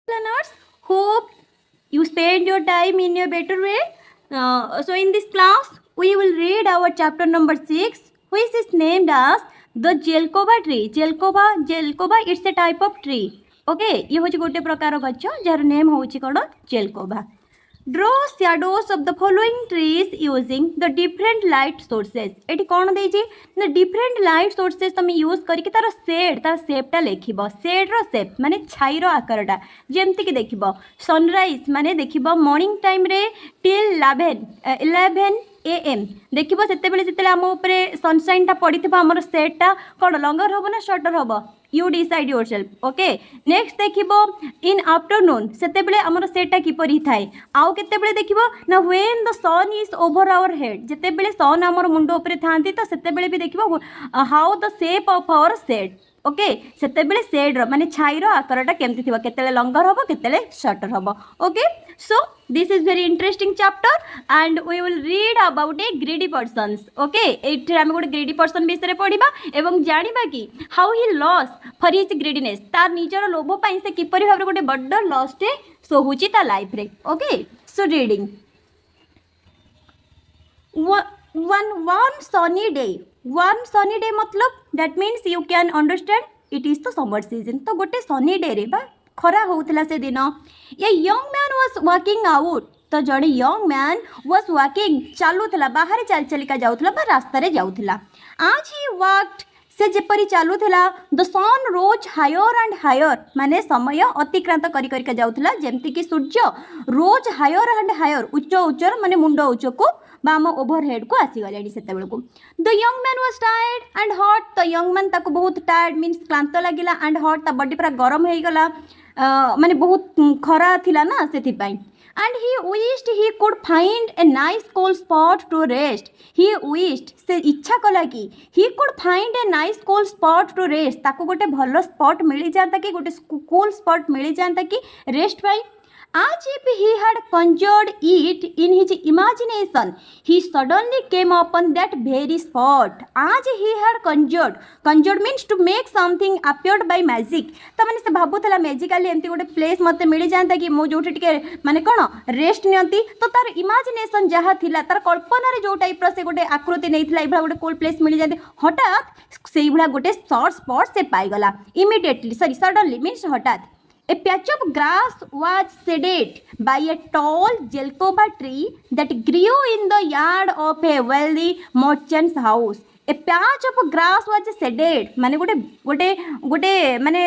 Learners, hope you spend your time in a better way. So in this class, we will read our chapter number 6, which is named as the Jelkova tree. Jelkova, it's a type of tree. Okay, ये होची गोटे प्रकार गछ jar name होची कोन जेलकोबा. Draw shadows of the following trees using the different light sources. Eighty कौन देजी ना different light sources तुम use करके तार शेप टा लेखिबो. शेड रो शेप माने छाई रो आकारटा जेमति कि देखिबो सनराइज माने देखिबो मॉर्निंग टाइम रे टिल 11 AM देखिबो सेते बेले जेते हम ऊपर सनशाइन टा पड़िथिबो हमर शेडटा कोन लॉन्गर होबो ना शॉर्टर होबो you decide yourself. okay next देखिबो in afternoon सेते बेले हमर सेटा किपरि थाए आउ केते बेले देखिबो ना when the sun is over our head जेते बेले सन हमर मुंडो ऊपर थांती तो सेते बेले भी देखिबो how the shape of our shade. Okay सेते बेले शेड रो माने छाई रो आकारटा केमति थिबो केतेले लॉन्गर होबो केतेले शॉर्टर होबो. Okay so this is very interesting chapter and we will read about a greedy persons. Okay एठी हम गोटे ग्रीडी पर्सन विषय पढ़िबा एवं जानिबा कि how he loss for his greediness तार निजर लोभ पई से किपरि भाबरे गोटे बड्ड लॉस टे सोहुची ता लाइफ रे. Okay so reading one sunny day मतलब that means you can understand it is the summer season. तो गोटे sunny day रे बा खरा होउतला से दिन ये young man was walking out. तो जड़े young man was walking चालुथला बाहर चलिका जाउथला बा रास्ता रे जाउथला. आज he walked से जेपरी चालुथला the sun rose higher and higher माने समय अतिक्रांत करी करिका जाउथला जेमति कि सूर्य रोज हायर एंड हायर उच्चर माने मुंड उच्चको बाम ओवरहेड को आसी गलेनी सेते बेलको. The young man was tired and hot. The young man ताको बहुत टायर्ड मीन्स क्लांत लागिला एंड हॉट ता बॉडी पूरा गरम हे गला माने बहुत खरा थिला ना सेथि पई. And he wished he could find a nice cool spot to rest. He wished से इच्छा कला कि he could find a nice cool spot to rest. ताको गोटे भलो स्पॉट मिली जाता कि गोटे cool spot मिली जाता कि rest pi. As if he had conjured it in his imagination, he suddenly came upon that very spot. As he had conjured means to make something appeared by magic. तो मैंने से भाबुला मैजिकाली एमती गोटे place मते मिली जाता कि मो जोठी टिके माने कोन रेस्ट नियंती तो तार इमेजिनेशन जहा थिला तार कल्पना रे जो टाइप रो से गोटे आकृति नैथिला इभला गोटे कोल प्लेस मिली जाते हठात सेई भला गोटे शॉर्ट स्पॉट से पाई गला इमीडिएटली सडनली मीन्स हठात. A patch of grass was shaded by a tall jelkoba tree that grew in the yard of a wealthy merchant's house. A patch of grass was shaded माने गोटे माने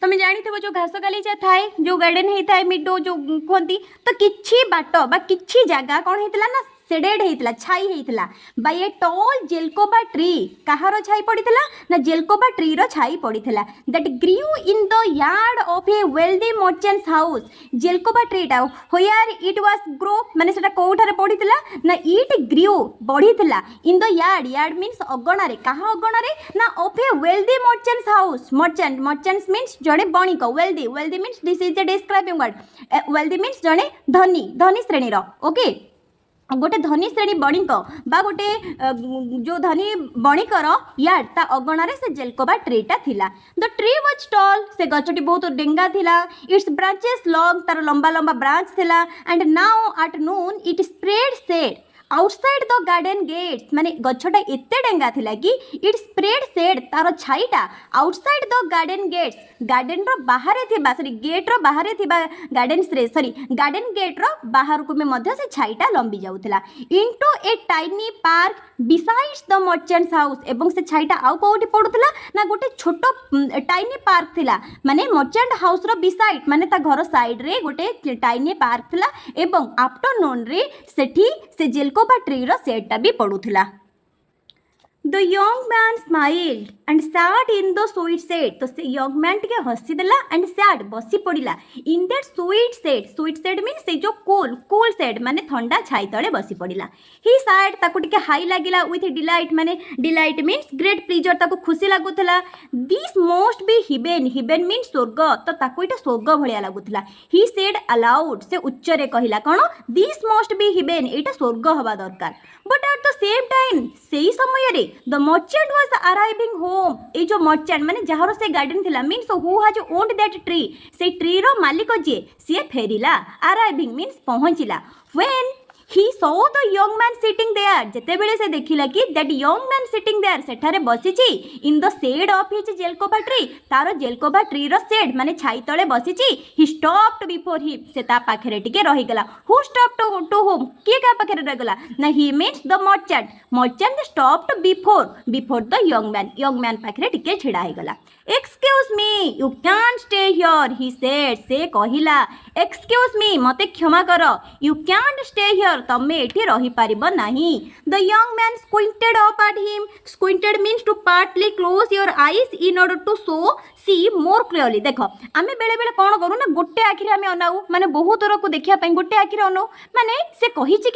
तुम जानी थे जो घास गालीचा थाए जो गार्डन होता है मिडो जो कहती तो किछि बाट बा किछि जगह कौन होता ना शेडेड होता छाई होता बाय ए टॉल जेलकोबा ट्री. कहार छाई पड़ता ना जेलकोबा ट्री रो छाई पड़ता that grew in the yard of a wealthy merchant's house. जेलकोबा ट्रीटा व्हेयर इट वाज ग्रो माने सेटा कोठारे पड़ता ना इट ग्रीव बढ़ीला इन द यार्ड मीन्स अगणारे कहा अगणारे ना of a wealthy merchant's house. Merchants means जड़े बणिक wealthy means this is a describing word. Wealthy means जड़े धनी श्रेणी. ओके गोटे धनी श्रेणी बणिक बा गोटे जो धनी बणिकर यार्ड ता अगणारे से जेलकोबा ट्रीटा थिला. द ट्री वाज टॉल से गछटी बहुत डेंगा थिला. इट्स ब्रांचेस लॉन्ग तार लंबा लंबा ब्रांच थिला and now at noon it spread shade outside the garden gates माने गछटा एते डेंगा थिला कि इट स्प्रेड शेड तार छाईटा outside the garden gates garden रो बाहरे थिबा गेट रो बाहरे थिबा गार्डन गेट रो बाहर को में मध्य से छाईटा लंबी जाउथला into a tiny park besides the merchant's house. एवं से छाईटा आउ कोठी पडुथला ना गोटे छोटो टाइनी पार्क थिला माने मर्चेंट हाउस रो बिसाइड माने ता घर साइड रे गोटे टाइनी पार्क थिला एवं आफ्टरनून रे सेठी से जेलकोबा ट्री रो सेटटा भी पडुथला. The young man smiled and sat in the sweet shade. तो से young man टिके हसी देला and sat बसी पड़िला in that sweet shade. Sweet shade means से जो cool shade माने ठंडा छाई तले बसी पड़िला. He sat ताको टिके हाई लागिला with delight माने delight means great pleasure ताको खुशी लागुथला. This must be heaven means स्वर्ग तो ताको इटा स्वर्ग भलिया लागुथला. He said aloud से उच्चरे कहिला कोन this must be heaven एटा स्वर्ग हवा दरकार. But at the same time सेही समय रे the merchant was arriving home ए जो मर्चेंट माने जहार से गार्डन थिला means who has owned that tree से ट्री रो मालिक जे सी फेरिला अराइविंग मीन्स पहुंचिला when he saw the young man sitting there जते बेले से देखिला कि that young man sitting there सेठारे बसिची in the shade of his jelcova tree taro jelcova tree row shade माने छाई तळे बसिची he stopped before him से ता पाखरे टिके रहि गला who stopped to whom के का पाखरे रहि गला ना he means the merchant stopped before the young man पाखरे टिके छिडा हे गला excuse me you can't stay here he said से कहिला excuse me मते क्षमा कर you can't stay here तमे एठी रही पारिबो नाही the young man squinted up at him squinted means to partly close your eyes in order to see more clearly देखो आमे बेले बेले कोन करू ना गोटे आखिरे आमे अनाउ माने बहुत दूर को देखिया पई गोटे आखिरे अनाउ माने से कहिछि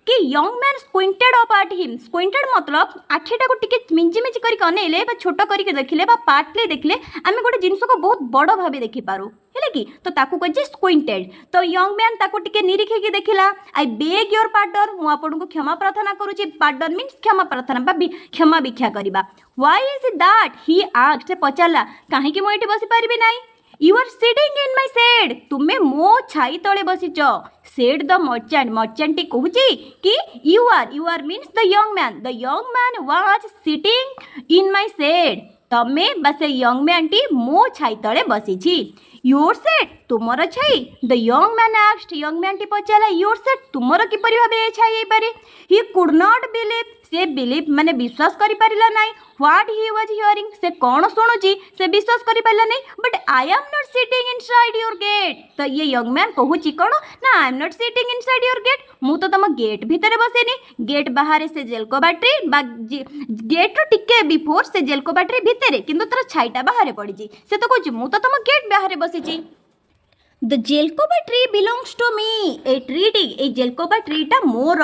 कि young man squinted up at him squinted मतलब आखिटा को टिके मिंजी मिंजी करी अनेले बा छोटो करी देखिले बा पार्टली देखिले आमे गोटे जिंस को बहुत बड़ भाबे देखि पारू हेले कि तो ताकू कहे स्क्विंटेड तो यंग मैन ताकू टिके निरीखे की देखिला आई बेग योर पार्डन मु आपन को क्षमा प्रार्थना करूची पार्डन मीन्स क्षमा प्रार्थना बा क्षमा भिक्षा करिबा why is that he asked से पचारला काहे कि मु एठी बसी पारिबे नाई you are sitting in my shade तुमे मो छाई तळे बसिच सेड द मर्चेंट टी कहूची कि you are means the young man was sitting in my shade तमे बस यंग मैन टी मो छाई तळे बसिची योर सेट तुमर छाई the young man asked young man टी पचाला योर सेट तुमर किपरि भाबे छाई हे पारे ही कुड नॉट बिलीव से बिलीव माने विश्वास करि परिला नाही व्हाट ही वाज हियरिंग से कोन सुनुची से विश्वास करि परिला नाही but I am not sitting inside your gate तो ये यंग मैन कहूची कोन ना I am not sitting inside your gate मु तो तम गेट भीतर बसेनी गेट बाहर से जेलको बैटरी बा गेट रो टिके बिफोर से जेलको बैटरी भीतर किंतु तर छाईटा बाहर पड़ीची से तो कहूची मु तो तम गेट बाहर बसीची द जेलकोबा ट्री बिलोंग्स टू मी ए ट्री ए जेलकोबा ट्रीटा मोर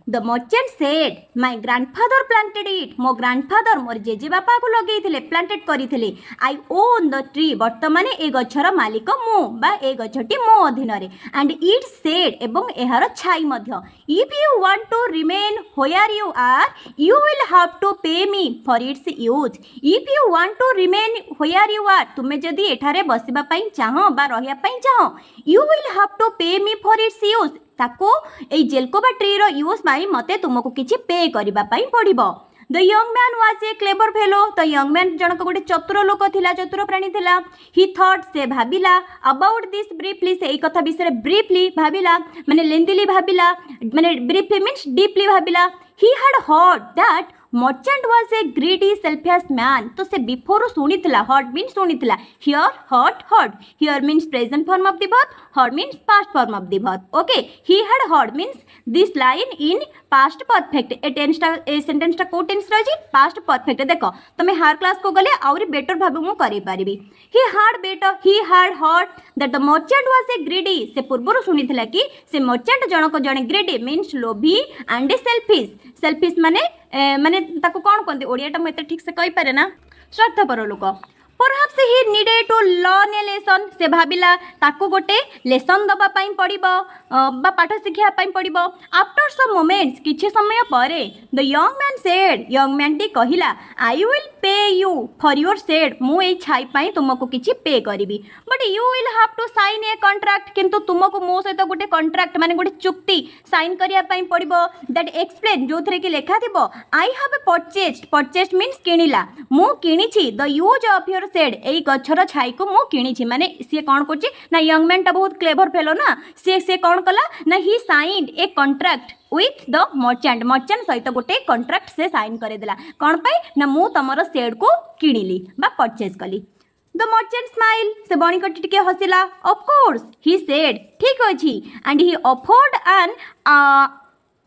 the merchant said my grandfather planted it मो ग्रैंडफादर मोर जेजे बापा को लगेइथिले प्लांटेड करिथिले आई ओन द ट्री वर्तमान ए गछर मालिक मु बा ए गछटी मो अधीन रे एंड इट सेड एवं एहार छाई मध्य if you want to remain where you are you will have to pay me for its use if you want to remain where you are तुमे जदी एठारे बसिबा पई चाहो बा रहिया पई चाहो you will have to pay me for its use ताको ए जेलकोबा ट्री रो यूज पाई मते तुमको किछि पे करिबा पाई पड़िबो the young man was a clever fellow तो यंग मैन जनक गोटे चतुर लोक थिला चतुर प्राणी थिला ही थॉट से भाबिला अबाउट दिस ब्रीफली से ए कथा विषय ब्रीफली भाबिला माने लेंथीली भाबिला माने ब्रीफली मीन्स डीपली भाबिला he had heard that merchant was a greedy selfish man तो से बिफोर सुनीथिला हर्ड मीन्स सुनीथिला hear heard hear means present form of the verb heard means past form of the verb okay he had heard means this line in past perfect a sentence टा को tense रही past perfect देखो तमे higher class को गले आउरी better भाबे मु करि पारिबी he had heard that the merchant was a greedy से पूर्व सुनीथिला कि से मर्चेंट जनक जने ग्रीडी मीन्स लोभी एंड सेल्फिश माने ताको कौन कहते ओडियाटा मुझे ठीक से कही पारे ना स्वार्थपर लोक perhaps he needed to learn a lesson से भाबिला ताको गोटे लेसन दबा पाई पड़िबो बा पाठ शिखिया पाई पड़िबो आफ्टर सम मोमेंट्स किछि समय परे the young man said young man टी कहिला I will pay you for your shade मु ए छाई पाई तुमको किछि पे करिवि but you will have to sign a contract किंतु तुमको मो सहित गोटे कॉन्ट्रैक्ट माने गोटे चुक्ति साइन करिया पाई पड़िबो दैट एक्सप्लेन जोथरे कि लेखा थिबो आई हैव परचेस्ड मीन्स किनिला मु किनिछि the use of your shade ए गछर छाई को मु किनिछि माने सी कोन करछि ना यंग मैन टा बहुत क्लेवर फेलो ना से कोन कला ना he signed a contract with the merchant सहित गोटे कॉन्ट्रैक्ट से साइन करे देला कोन पई ना मु तमरो सेड को किनिली बा परचेज कली द मर्चेंट स्माइल से बणी कटी टिके हसिला ऑफ कोर्स ही सेड ठीक अछि and he offered an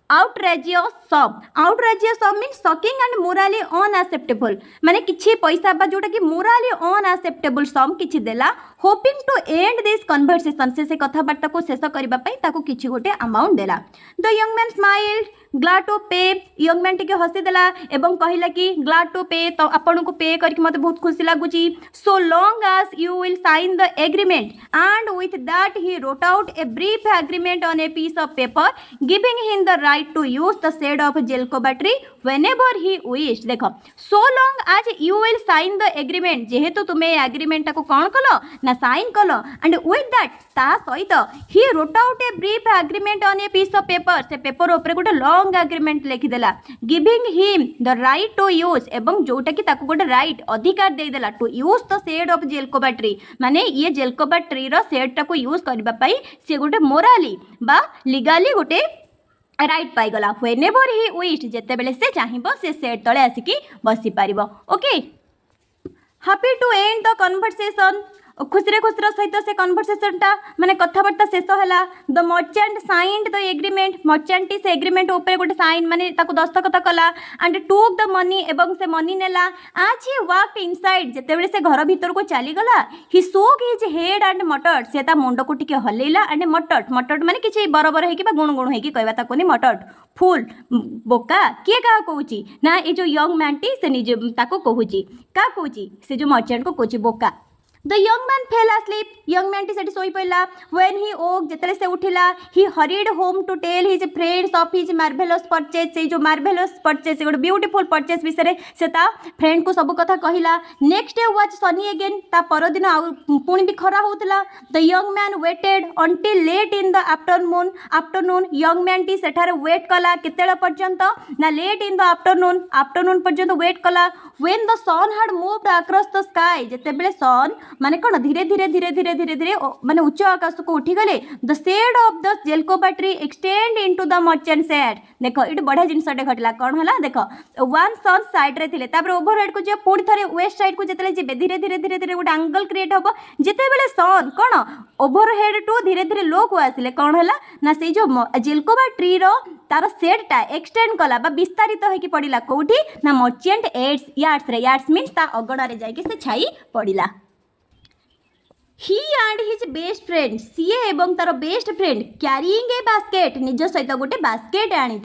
outrageous sum means shocking and morally unacceptable माने किछि पैसा बा जोटा कि morally unacceptable sum किछि देला hoping to and this conversation से कथबार्ता को शेष करने किसी गोटे अमाउंट देला the young man smiled glad to pay young man टिके हसीदेला एवं कहला कि ग्लाड टू पे तो आपन को पे करके मते बहुत खुशी लगुची so long as you will sign the agreement and with that he wrote out a brief agreement on a piece of paper giving him the right to use the shade of जेलकोबा tree whenever he wish देख so long as you will sign the agreement जेहेतु तुम्हें agreement को कौन कल ना sign कल and with that ता सहित he wrote out a brief agreement on a piece of paper से पेपर ऊपर गोटे लॉन्ग एग्रीमेंट लिखिदेला giving him the right to use एवं जोटा कि ताको गोटे राइट अधिकार देदेला to use the shade of जेलकोबा ट्री माने ये जेलकोबा ट्री रो शेड टाको यूज करबा पई से गोटे मोराली बा लीगाली गोटे राइट पाईगला व्हेनेवर ही विश जेते बेले से चाहिबो से शेड तळे आसिकी बसी पारिबो okay happy to end the conversation खुशी खुशी सहित से कन्वर्सेशनटा माने कथबार्ता शेष है the merchant signed the agreement merchant से एग्रीमेंट ऊपर गोटे साइन माने ताको दस्तखत कला एंड टूक द मनी एवं से मनी नेला आज ही वाक्ड इनसाइड जेते बेले से घर भीतर को चली गला ही सोक हिज हेड एंड मटट से ता मुंड को टिके हलेला एंड मटट मटट माने किछि बरबर हेकि बा गुण गुण हेकि कहबा ताको नि मटट फुल बोका किए क्या कहूची ना ये जो यंग मैनटी से निज ताको कहूची क्या कहूची से जो मर्चेंट को कहूची बोका the young man fell asleep young man टी सेठी सोई पइला व्हेन ही ओक जेतले से उठिला he hurried home to tell his friends of his marvellous purchase से जो मार्वेलस परचेज गोटे ब्यूटीफुल परचेज विषय से ता फ्रेंड को सब कथा कहिला next day was sunny again ता पर दिन पुणी भी खरा होतला the young man waited until late in the afternoon young man T सेठारे वेट कला केतेला पर्यंत ना लेट इन द आफ्टरनून पर्यंत वेट कला when the sun had moved across the sky जेते बेले सन माने कौन धीरे धीरे धीरे धीरे धीरे धीरे माने उच्च आकाश को उठी गले द शेड ऑफ द जेलकोबा tree extend into the merchant shade देखो इट बढ़िया जिनसटे घटला कौन हला देखो वन सन साइड रे थिले तापर ओवरहेड को जे पूरी थरे वेस्ट साइड को जेतले जेबे धीरे धीरे धीरे धीरे गोटे एंगल क्रिएट होबो जेते बेले सन कौन ओवरहेड टू धीरे धीरे लो को आसिले कौन हला ना से जो जेलकोबा ट्री रो तार सेडटा एक्सटेंड कला बा विस्तारित होइकी पड़िला कोठी ना मर्चेंट यार्ड्स मीन्स ता अगणा रे जाइके से छाई पड़िला he and his best friend सीए एवं तार best friend carrying a basket निज सहित गोटे बास्केट आनी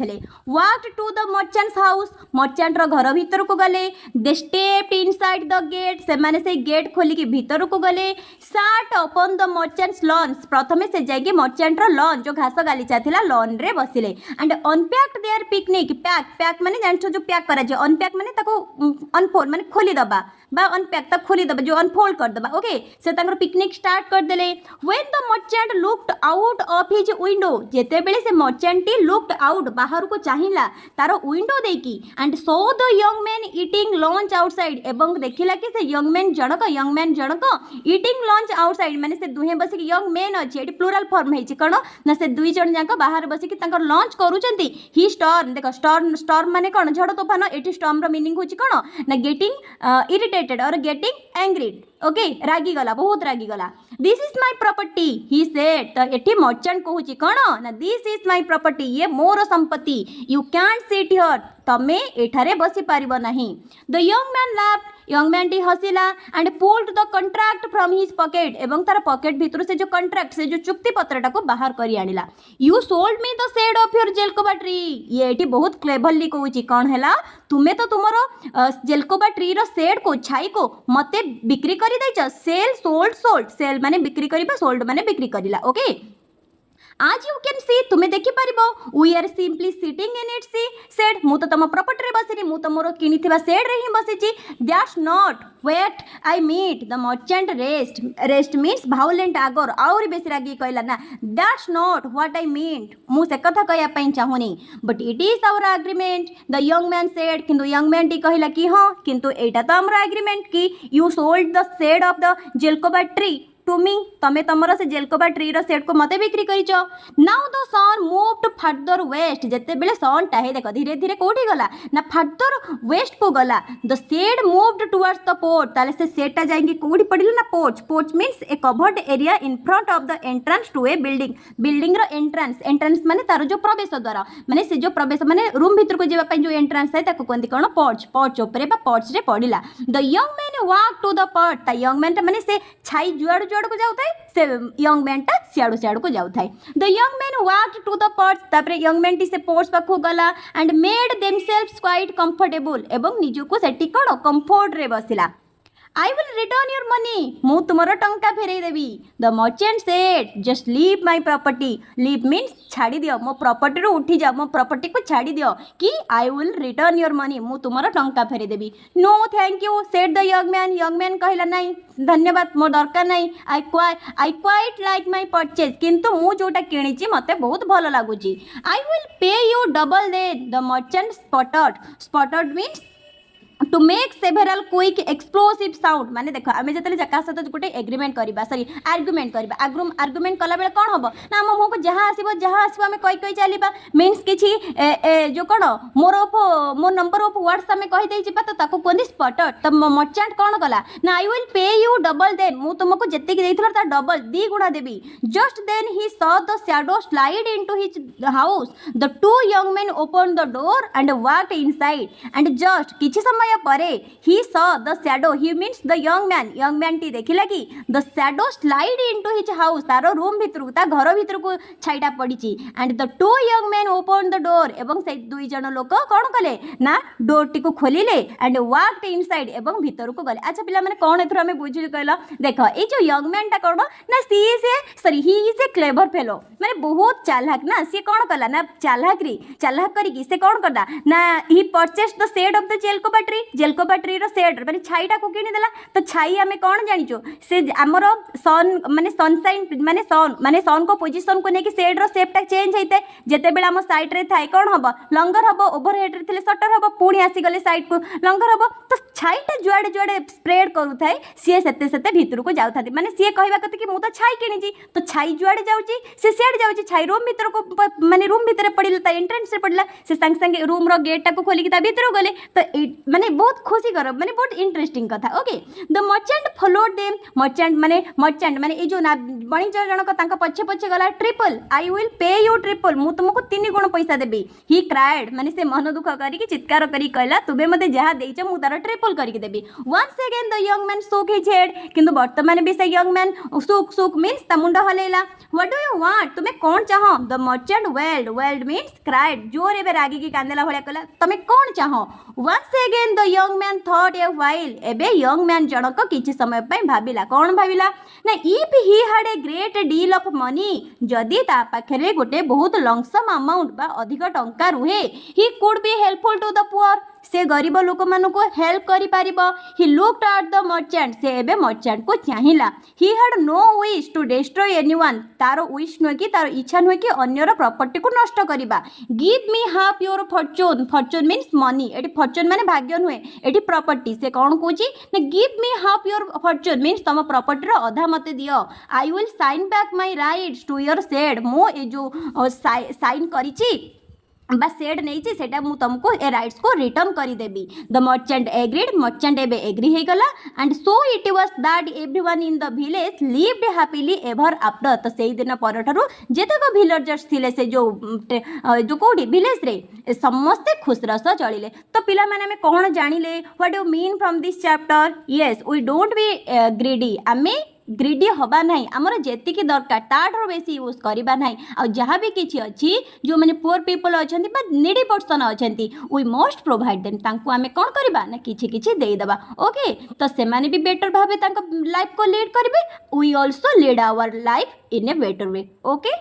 walked to the merchant's house merchant रो घर भीतर को गले they stepped inside the gate से माने से गेट खोलिकी भीतर को गले साट अपन द मर्चेंट्स लॉन प्रथमे से जाइए मर्चेंट रो लॉन जो घास गालीचा थिला लॉन रे बसिले and unpacked their picnic pack माने जानछो जो पैक करा जे अनपैक माने ताको अनफोल्ड माने खोली दबा बा अनपैक ता खोली दबा जो अनफोल्ड कर दबा ओके से तांकर पिकनिक स्टार्ट कर देले when the merchant looked out of his window जेते बेले से मर्चेंट लुक्ड आउट बाहर को चाहिला तार विंडो देकी and saw the young man eating lunch outside एवं देखिला कि से यंग मैन जनक ईटिंग लंच आउटसाइड माने से दुहे बसी कि यंग मैन अछि एटी प्लुरल फॉर्म हेछि कोन ना से दुई जन जाक बाहर बसी कि तांकर लंच करूचंती ही स्टॉर्म देखो स्टॉर्म माने कोन झड़ तूफान एटी स्टॉर्म रो मीनिंग होछि कोन ना गेटिंग इरिटेटेड और गेटिंग एंग्री ओके रागी गला बहुत रागी गला this is my property he said तो एठी मर्चेंट कहूची कोन ना दिस इज माय प्रॉपर्टी ये मोर संपत्ति यू कैन सिट हियर तमे एठारे बसी पारिबो नहीं the young man laughed young man टी हसिला and pulled the contract from his pocket एवं तार पॉकेट भीतर से जो कॉन्ट्रैक्ट से जो चुक्ति पत्रटा को बाहर करी आनिला you sold me the shade of your जेलकोबा ट्री ये एठी बहुत क्लेवरली कहूची कोन हैला तुमे तो तुमरो जेलकोबा ट्री रो शेड को छाई को मते बिक्री करी दैछ सेल सोल्ड सेल माने बिक्री करिबा सोल्ड माने बिक्री करिला ओके आज यू कैन सी तुम्हें देखि पारिबो we are simply sitting in it she said मु तो तम प्रॉपर्टी रे बसिनी मु तो मोर किनिथिबा सेड रे ही बसिची that's not what I meant the merchant rest means violent आगर और बेसी रागी कहला ना that's not what I meant मु से कथा कहया पई चाहुनी but it is our agreement the young man said किंतु यंग मैन टी कहला कि हां किंतु एटा तो हमर एग्रीमेंट कि you sold the shade of the जेलकोबा ट्री टू मी तमे तमर से जेलकोबा ट्री रो सेट को मते बिक्री करिचो now the sun moved further west जेते बेले सन टाहे देखो धीरे धीरे कोठी गला ना फर्दर वेस्ट को गला the shade moved towards the port ताले से सेटा जाएंगे कोठी पडिला ना porch means a covered area in front of the entrance to a building रो एंट्रेंस माने तार जो प्रवेश द्वार माने से जो प्रवेश माने रूम भीतर को जेबा पई जो एंट्रेंस है ताको कोंदी कोन पोर्च ऊपर बा पोर्च रे पडिला the young man walk to the porch ता यंग मैन माने से छाई जुआड़ आड़ को जाऊ थाए से यंग मैनटा सियाड़ू सियाड़ू को जाऊ थाए the young man walked to the porch तापर यंग मैन टी से पोर्च पाखु गला and made themselves quite comfortable एवं निजको सेठी कोन कंफर्ट रे बसिला I will return your money. ମୁଁ ତୁମର ଟଙ୍କା ଫେରେଇ ଦେବି ଦ ମର୍ଚେଣ୍ଟ ସେଡ୍ ଜଷ୍ଟ ଲିଭ୍ ମାଇ ପ୍ରପର୍ଟି ଲିଭ୍ ମିନ୍ସ ଛାଡ଼ି ଦିଅ ମୋ ପ୍ରପର୍ଟିରୁ ଉଠିଯାଅ ମୋ ପ୍ରପର୍ଟିକୁ ଛାଡ଼ି ଦିଅ କି I will return your money ମୁଁ ତୁମର ଟଙ୍କା ଫେରେଇ ଦେବି no thank you said the young man कहला नहीं धन्यवाद मोर दरकार नहीं I quite like my purchase किंतु मु जोटा किणी मते बहुत भल लगुच I will pay you double then the merchant sputtered means to make several quick explosive sound माने देखो आम जो क्या सहित गोटे एग्रीमेंट करवा सॉरी आर्गुमेंट करवा आर्गुमेंट कला बेले कौन हम ना आम मुँह को जहाँ आसो आम कही चलवा मीन्स किसी जो कौन मोर नंबर ऑफ वर्ड्स आम कहीदे तो ताको कहते स्पॉटड तो मर्चेंट कौन कला ना I will pay you double then मु तुमको जी देता डबल 2 गुणा देवी just then he saw the shadow slide into his house the 2 young men open the door and walked inside and just किछि समय परे he saw the shadow he means the young man टी देखिला कि the shadow slide into his house तार room भितर ता घर भितर को छाइटा पड़ी and the 2 young man open the door एवं से 2 जन लोक कौन कले ना डोर टी को खोलिले एंड वॉक्ड इनसाइड एवं भितर को गले अच्छा पिला माने कौन एथर हमें बुझी कहला देखो ए जो यंग मैन टा कौन ना सी से sorry he is a clever fellow माने बहुत चालाक ना सी कौन कला ना चालाक करी से कौन करदा ना he purchase the shade of the जेलकोबा ट्री रो शेड माने छाईटा को किनीदेला तो छाई आमे कौन जानिचो से आमर सन माने सनसाइन माने सन को पोजीशन को नेकी शेड रो शेपटा चेंज होइते जेते बेला हम साइड रे थाए कौन हबो लंगर हबो ओवरहेड रे थिले शटर हबो पुणी आसी गले साइड को लंगर हबो तो छाईटा जुआडे स्प्रेड करू थाए सी सेते भीतर को जाउ थाती माने सी कहबा कते कि मु तो छाई किनीची तो छाई जुआडे जाउची से शेड जाउची छाई रूम भीतर को माने रूम भीतर पड़िला ता एंट्रेंस रे पड़िला से संग संग रूम रो गेट टा को खोली कि ता भीतर गले तो माने बहुत खुशी कर माने बहुत इंटरेस्टिंग कथा okay the merchant followed them merchant माने ए जो वाणिज्य जनक तांका पछे पछे गला triple I will pay you triple मु तुमको 3 गुण पैसा देबी ही क्राइड माने से मन दुख करी कि चित्कार करी कहला तुबे मते जहा देइछ मु तार ट्रिपल करी देबी once again the young man shook his head किंतु वर्तमान भी से यंग मैन शोक मीन्स ता मुंड हलेला व्हाट डू यू वांट तुमे कोन चाहो the merchant weld means cried जोरे बे रागी की कांदेला भलिया कहला तुमे कोन चाहो once again the young man thought a while एबे यंग मैन जनक किछि समय पय भाबिला कोन भाबिला ना if he had a great deal of money जदि ता पाखरे गोटे बहुत लंगसम अमाउंट बा अधिक टंका रुहे he could be helpful to the poor से गरीब लोक मान को हेल्प करि पारिबो he looked at the merchant से एबे मर्चेंट को चाहिला he had no wish to destroy anyone तारो विश न कि तारो इच्छा न कि अन्यर प्रॉपर्टी को नष्ट करिबा give me half your fortune means money एटी फॉर्च्यून माने भाग्य नुहे एटी प्रॉपर्टी से कौन कहूची ना give me half your fortune means तुम प्रॉपर्टी रो अधा मते दियो I will sign back my rights to your said मो ए जो साइन करिची बा सेड नहीं सेटा मु तुमको ए राइट्स को रिटर्न करी देबी द मर्चेंट एग्रीड मर्चेंट एबे एग्री हे गला and so it was that everyone in the village lived happily ever after तो सेई दिन परठारु जेतक विलेजर्स थिले से जो कोडी विलेज रे समस्त खुश रस चलिले तो पिला माने हमें कोन जानिले what do mean from this chapter yes we don't be greedy आमे ग्रीडी हवा नहीं आमर जेति दरकार ताठर बेसी यूज करवा नहीं आ जहाँ भी किसी अच्छी जो मैंने पुअर पीपल अच्छा नीडी पर्सन अच्छा वी मस्ट प्रोवाइड देम तांको आमे कौन करवा ना किछि देदेबा ओके तो से माने भी बेटर भावे लाइफ को लीड करेंगे we also lead our life in a better way okay.